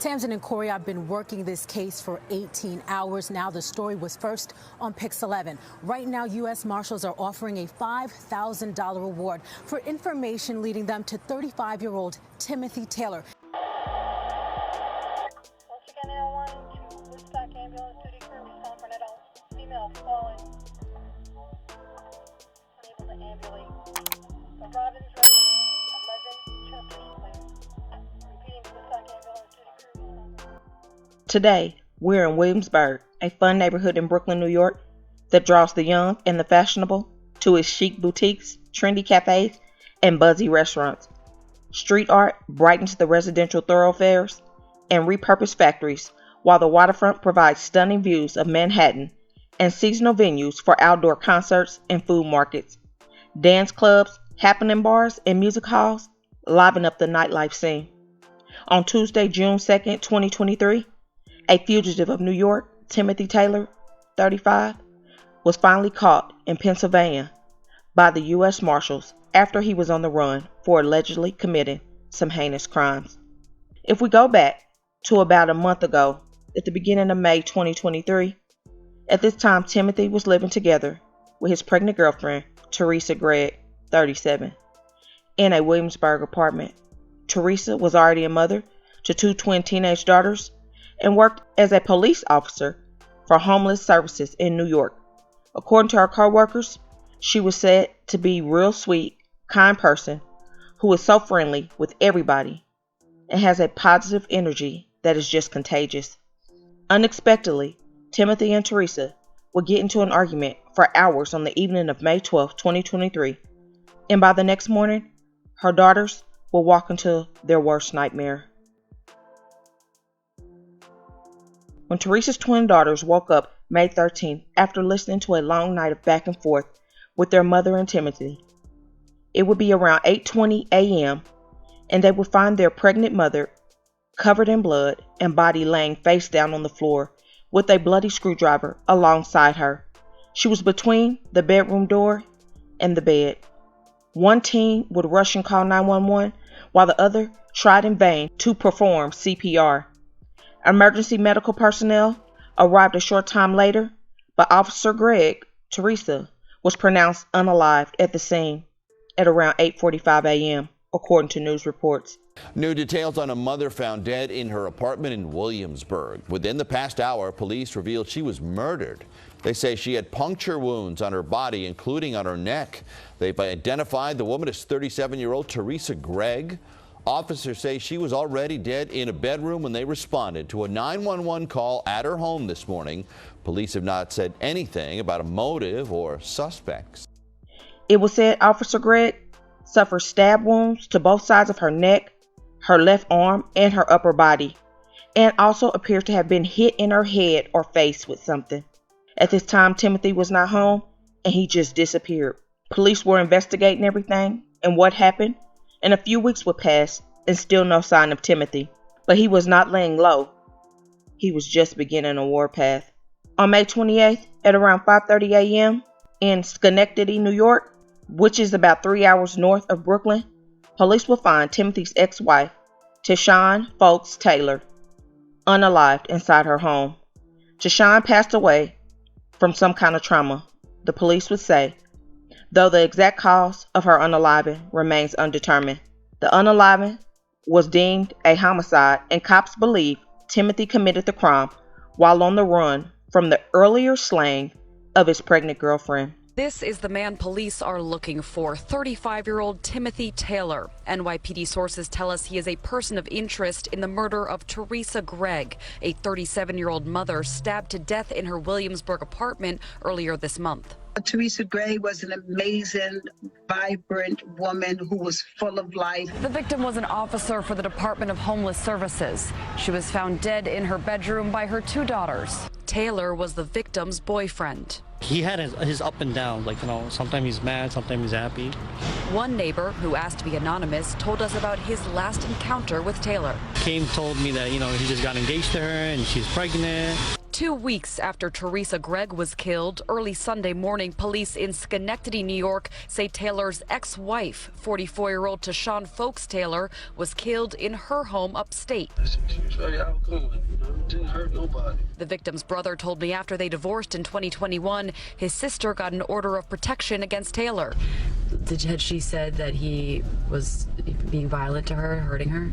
Tamsin and Corey, I've been working this case for 18 hours now. The story was first on Pix 11. Right now, U.S. Marshals are offering a $5,000 reward for information leading them to 35-year-old Timothy Taylor. Once again, L1 to Woodstock Ambulance Duty Crew, respond for an adult female fallen, unable to ambulate. The Robbins Residence, 11 Chester Square. Repeating to Woodstock Ambulance Duty Crew. Today, we're in Williamsburg, a fun neighborhood in Brooklyn, New York, that draws the young and the fashionable to its chic boutiques, trendy cafes, and buzzy restaurants. Street art brightens the residential thoroughfares and repurposed factories, while the waterfront provides stunning views of Manhattan and seasonal venues for outdoor concerts and food markets. Dance clubs, happening bars, and music halls liven up the nightlife scene. On Tuesday, June 2nd, 2023, a fugitive of New York, Timothy Taylor, 35, was finally caught in Pennsylvania by the U.S. Marshals after he was on the run for allegedly committing some heinous crimes. If we go back to about a month ago, at the beginning of May 2023, at this time Timothy was living together with his pregnant girlfriend, Teresa Gregg, 37, in a Williamsburg apartment. Teresa was already a mother to two twin teenage daughters and worked as a police officer for homeless services in New York. According to her co-workers, she was said to be a real sweet, kind person who is so friendly with everybody and has a positive energy that is just contagious. Unexpectedly, Timothy and Teresa would get into an argument for hours on the evening of May 12, 2023, and by the next morning, her daughters will walk into their worst nightmare. When Teresa's twin daughters woke up May 13th after listening to a long night of back and forth with their mother and Timothy, it would be around 8:20 a.m. and they would find their pregnant mother covered in blood and body laying face down on the floor with a bloody screwdriver alongside her. She was between the bedroom door and the bed. One teen would rush and call 911 while the other tried in vain to perform CPR. Emergency medical personnel arrived a short time later, but Officer Gregg, Teresa, was pronounced unalived at the scene at around 8:45 a.m., according to news reports. New details on a mother found dead in her apartment in Williamsburg. Within the past hour, police revealed she was murdered. They say she had puncture wounds on her body, including on her neck. They've identified the woman as 37-year-old Teresa Gregg. Officers say she was already dead in a bedroom when they responded to a 911 call at her home this morning. Police have not said anything about a motive or suspects. It was said Officer Gregg suffered stab wounds to both sides of her neck, her left arm, and her upper body, and also appears to have been hit in her head or face with something. At this time, Timothy was not home, and he just disappeared. Police were investigating everything and what happened, and a few weeks would pass and still no sign of Timothy. But he was not laying low. He was just beginning a warpath. On May 28th, at around 5:30 a.m. in Schenectady, New York, which is about 3 hours north of Brooklyn, police will find Timothy's ex-wife, Tishawn Folks Taylor, unalived inside her home. Tishawn passed away from some kind of trauma, the police would say, though the exact cause of her unaliving remains undetermined. The unaliving was deemed a homicide, and cops believe Timothy committed the crime while on the run from the earlier slaying of his pregnant girlfriend. This is the man police are looking for, 35-year-old Timothy Taylor. NYPD sources tell us he is a person of interest in the murder of Teresa Gregg, a 37-year-old mother stabbed to death in her Williamsburg apartment earlier this month. Teresa Gregg was an amazing, vibrant woman who was full of life. The victim was an officer for the Department of Homeless Services. She was found dead in her bedroom by her two daughters. Taylor was the victim's boyfriend. He had his up and down, sometimes he's mad, sometimes he's happy. One neighbor, who asked to be anonymous, told us about his last encounter with Taylor. Told me that, he just got engaged to her and she's pregnant. 2 weeks after Teresa Gregg was killed, early Sunday morning, police in Schenectady, New York, say Taylor's ex-wife, 44-year-old Tashawn Folks Taylor, was killed in her home upstate. She was very outgoing, didn't hurt nobody. The victim's brother told me after they divorced in 2021, his sister got an order of protection against Taylor. Had she said that he was being violent to her, hurting her?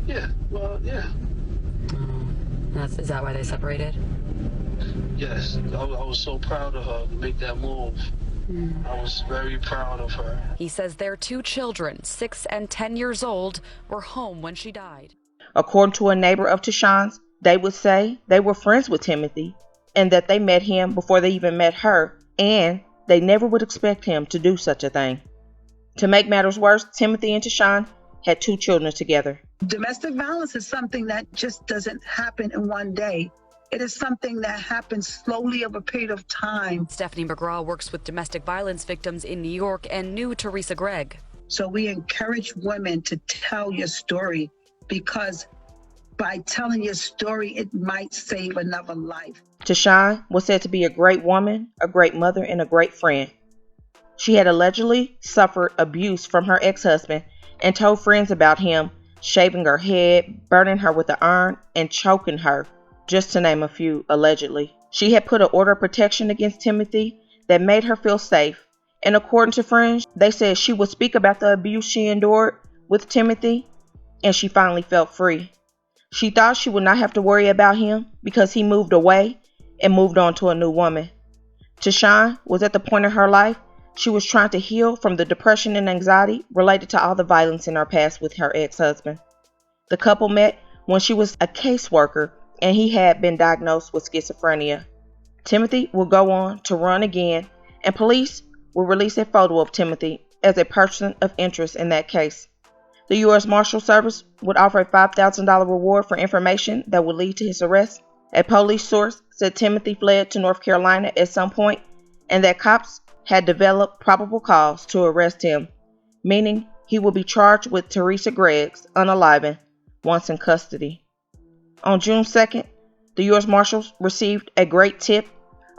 Yeah, well, yeah. Is that why they separated? Yes, I was so proud of her to make that move. I was very proud of her. He says their 2 children, 6 and 10 years old, were home when she died. According to a neighbor of Tashawn's, they would say they were friends with Timothy and that they met him before they even met her, and they never would expect him to do such a thing. To make matters worse, Timothy and Tashawn had 2 children together. Domestic violence is something that just doesn't happen in one day. It is something that happens slowly over a period of time. Stephanie McGraw works with domestic violence victims in New York and knew Teresa Gregg. So we encourage women to tell your story, because by telling your story, it might save another life. Tashawn was said to be a great woman, a great mother, and a great friend. She had allegedly suffered abuse from her ex-husband and told friends about him shaving her head, burning her with an iron, and choking her, just to name a few, allegedly. She had put an order of protection against Timothy that made her feel safe, and according to friends, they said she would speak about the abuse she endured with Timothy, and she finally felt free. She thought she would not have to worry about him because he moved away and moved on to a new woman. Tashawn was at the point in her life she was trying to heal from the depression and anxiety related to all the violence in her past with her ex-husband. The couple met when she was a caseworker and he had been diagnosed with schizophrenia. Timothy will go on to run again, and police will release a photo of Timothy as a person of interest in that case. The U.S. Marshal Service would offer a $5,000 reward for information that would lead to his arrest. A police source said Timothy fled to North Carolina at some point and that cops had developed probable cause to arrest him, meaning he will be charged with Teresa Gregg's unaliving once in custody. On June 2nd, the U.S. Marshals received a great tip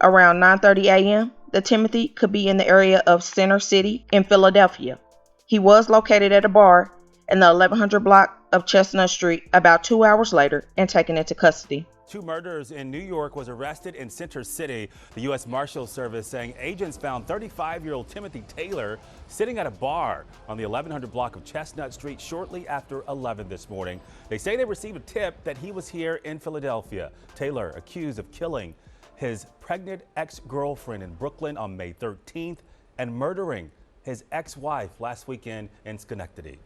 around 9:30 a.m. that Timothy could be in the area of Center City in Philadelphia. He was located at a bar in the 1100 block of Chestnut Street about 2 hours later and taken into custody. 2 murderers in New York was arrested in Center City. The U.S. Marshals Service saying agents found 35-year-old Timothy Taylor sitting at a bar on the 1100 block of Chestnut Street shortly after 11 this morning. They say they received a tip that he was here in Philadelphia. Taylor accused of killing his pregnant ex-girlfriend in Brooklyn on May 13th and murdering his ex-wife last weekend in Schenectady.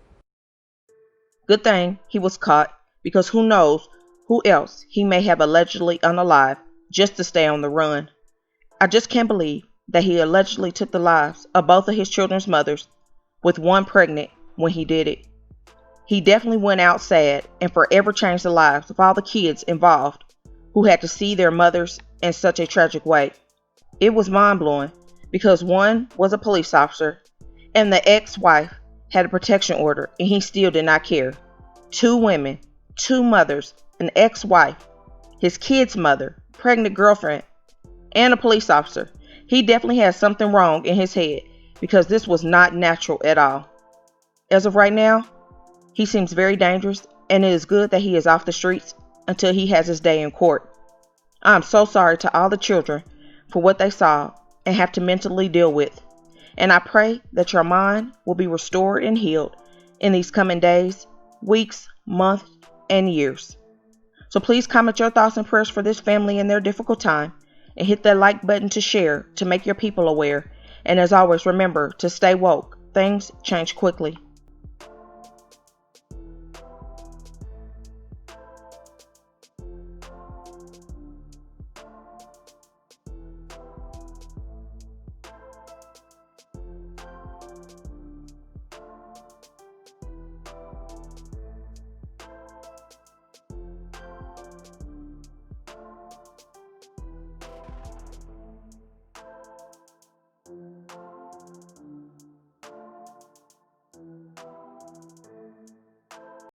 Good thing he was caught, because who knows who else he may have allegedly unalive just to stay on the run. I just can't believe that he allegedly took the lives of both of his children's mothers, with one pregnant when he did it. He definitely went out sad and forever changed the lives of all the kids involved who had to see their mothers in such a tragic way. It was mind-blowing because one was a police officer and the ex-wife had a protection order and he still did not care. 2 women, 2 mothers, an ex-wife, his kid's mother, pregnant girlfriend, and a police officer. He definitely has something wrong in his head because this was not natural at all. As of right now, he seems very dangerous, and it is good that he is off the streets until he has his day in court. I am so sorry to all the children for what they saw and have to mentally deal with, and I pray that your mind will be restored and healed in these coming days, weeks, months, and years. So please comment your thoughts and prayers for this family in their difficult time, and hit that like button to share to make your people aware. And as always, remember to stay woke. Things change quickly.